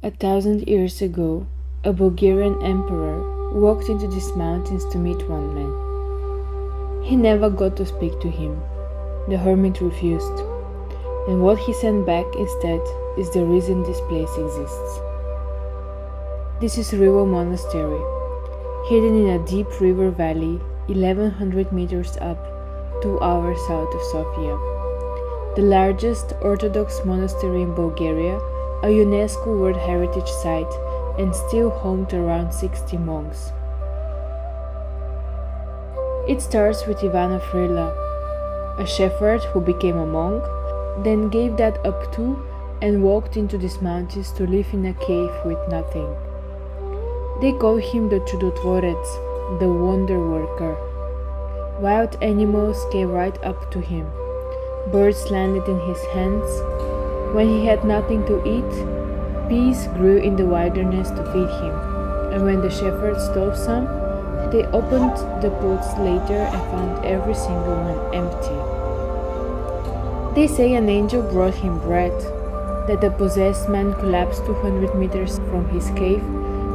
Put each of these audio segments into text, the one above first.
1,000 years ago, a Bulgarian emperor walked into these mountains to meet one man. He never got to speak to him. The hermit refused, and what he sent back instead is the reason this place exists. This is Rila Monastery, hidden in a deep river valley 1100 meters up, 2 hours south of Sofia. The largest Orthodox monastery in Bulgaria, a UNESCO World Heritage Site, and still home to around 60 monks. It starts with Ivan of Rila, a shepherd who became a monk, then gave that up too and walked into these mountains to live in a cave with nothing. They call him the Chudotvorets, the Wonderworker. Wild animals came right up to him. Birds landed in his hands. When he had nothing to eat, peas grew in the wilderness to feed him. And when the shepherds stole some, they opened the pots later and found every single one empty. They say an angel brought him bread, that the possessed man collapsed 200 meters from his cave,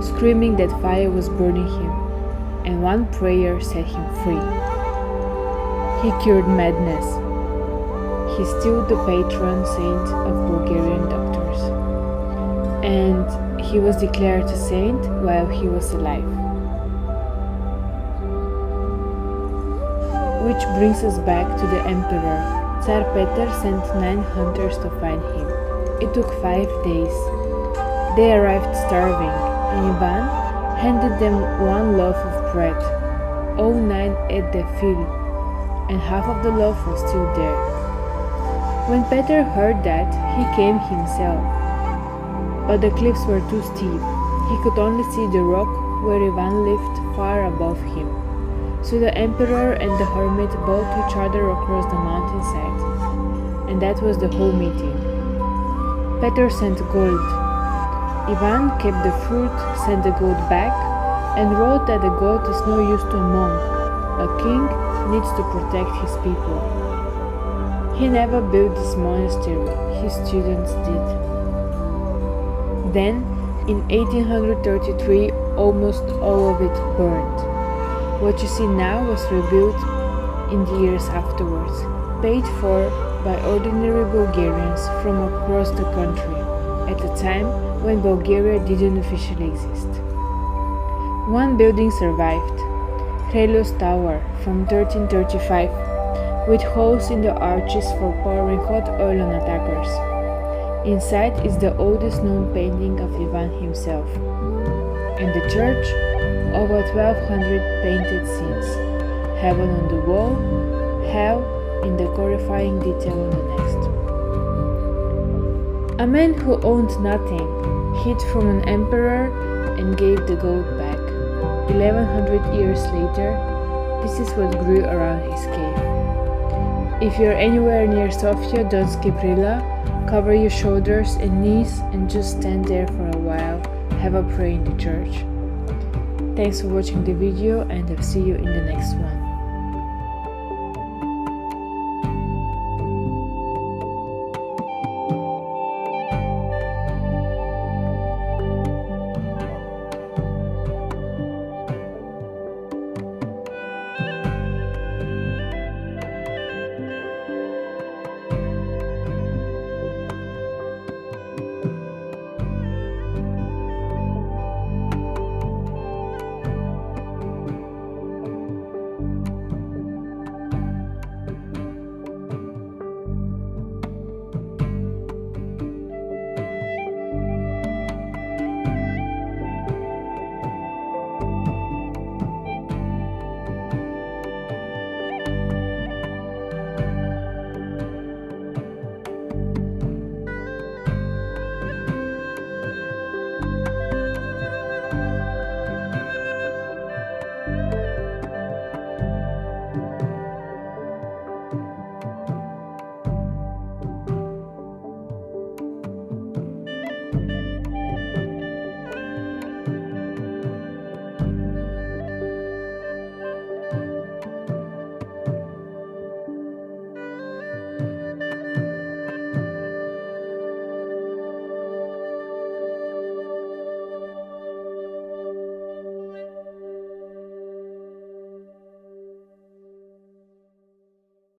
screaming that fire was burning him, and one prayer set him free. He cured madness. He's still the patron saint of Bulgarian doctors, and he was declared a saint while he was alive. Which brings us back to the emperor. Tsar Peter sent 9 hunters to find him. It took 5 days. They arrived starving, and Ivan handed them 1 loaf of bread. All 9 ate their fill, and half of the loaf was still there. When Peter heard that, he came himself. But the cliffs were too steep. He could only see the rock where Ivan lived far above him. So the emperor and the hermit bowed to each other across the mountainside. And that was the whole meeting. Peter sent gold. Ivan kept the fruit, sent the gold back, and wrote that the gold is no use to a monk. A king needs to protect his people. He never built this monastery, his students did. Then, in 1833, almost all of it burned. What you see now was rebuilt in the years afterwards, paid for by ordinary Bulgarians from across the country, at a time when Bulgaria didn't officially exist. One building survived, Hrelos Tower from 1335, with holes in the arches for pouring hot oil on attackers. Inside is the oldest known painting of Ivan himself. In the church, over 1200 painted scenes, heaven on the wall, hell in the horrifying detail on the next. A man who owned nothing hid from an emperor and gave the gold back. 1100 years later, this is what grew around his cave. If you're anywhere near Sofia, don't skip Rila, cover your shoulders and knees and just stand there for a while, have a prayer in the church. Thanks for watching the video, and I'll see you in the next one.